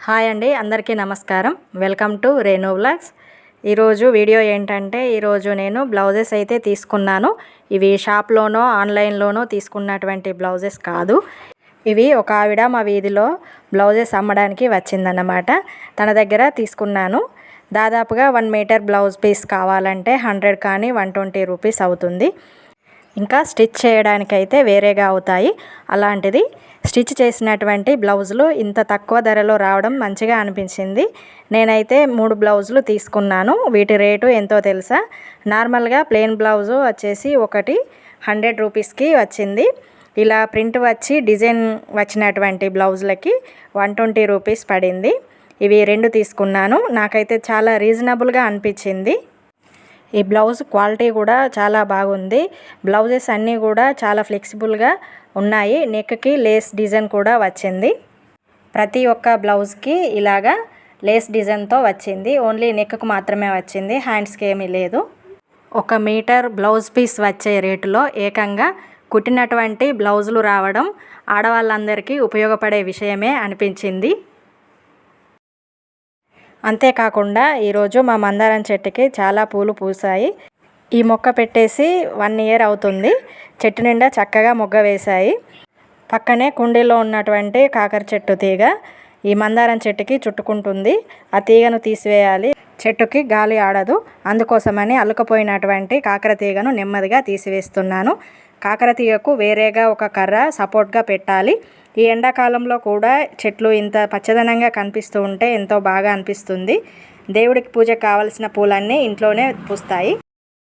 Hi అండి, అందరికీ నమస్కారం. Welcome to Renu vlogs. ఈరోజు వీడియో ఏంటంటే, ఈరోజు నేను బ్లౌజెస్ అయితే తీసుకున్నాను. ఇవి షాప్లోనో ఆన్లైన్లోనో తీసుకున్నటువంటి బ్లౌజెస్ కాదు. ఇవి ఒక ఆవిడ మా వీధిలో బ్లౌజెస్ అమ్మడానికి వచ్చిందన్నమాట. తన దగ్గర తీసుకున్నాను. దాదాపుగా 1 మీటర్ బ్లౌజ్ పీస్ కావాలంటే 100 కానీ 120 రూపీస్ అవుతుంది. ఇంకా స్టిచ్ చేయడానికైతే వేరేగా అవుతాయి. అలాంటిది స్టిచ్ చేసినటువంటి బ్లౌజులు ఇంత తక్కువ ధరలో రావడం మంచిగా అనిపించింది. నేనైతే 3 బ్లౌజులు తీసుకున్నాను. వీటి రేటు ఎంతో తెలుసా? నార్మల్గా ప్లెయిన్ బ్లౌజు వచ్చేసి ఒకటి 100 రూపీస్కి వచ్చింది. ఇలా ప్రింట్ వచ్చి డిజైన్ వచ్చినటువంటి బ్లౌజులకి 120 రూపీస్ పడింది. ఇవి 2 తీసుకున్నాను. నాకైతే చాలా రీజనబుల్గా అనిపించింది. ఈ బ్లౌజ్ క్వాలిటీ కూడా చాలా బాగుంది. బ్లౌజెస్ అన్నీ కూడా చాలా ఫ్లెక్సిబుల్గా ఉన్నాయి. నెక్కి లేస్ డిజైన్ కూడా వచ్చింది. ప్రతి ఒక్క బ్లౌజ్కి ఇలాగా లేస్ డిజైన్తో వచ్చింది. ఓన్లీ నెక్కు మాత్రమే వచ్చింది, హ్యాండ్స్కి ఏమీ లేదు. 1 మీటర్ బ్లౌజ్ పీస్ వచ్చే రేటులో ఏకంగా కుట్టినటువంటి బ్లౌజులు రావడం ఆడవాళ్ళందరికీ ఉపయోగపడే విషయమే అనిపించింది. అంతేకాకుండా ఈరోజు మా మందారం చెట్టుకి చాలా పూలు పూసాయి. ఈ మొక్క పెట్టేసి 1 ఇయర్ అవుతుంది. చెట్టు నిండా చక్కగా మొగ్గ వేశాయి. పక్కనే కుండీలో ఉన్నటువంటి కాకర చెట్టు తీగ ఈ మందారం చెట్టుకి చుట్టుకుంటుంది. ఆ తీగను తీసివేయాలి, చెట్టుకి గాలి ఆడదు. అందుకోసమని అల్లుకపోయినటువంటి కాకర తీగను నెమ్మదిగా తీసివేస్తున్నాను. కాకర తీగకు వేరేగా ఒక కర్ర సపోర్ట్గా పెట్టాలి. ఈ ఎండాకాలంలో కూడా చెట్లు ఇంత పచ్చదనంగా కనిపిస్తూ ఉంటే ఎంతో బాగా అనిపిస్తుంది. దేవుడికి పూజకు కావలసిన పూలన్నీ ఇంట్లోనే పూస్తాయి.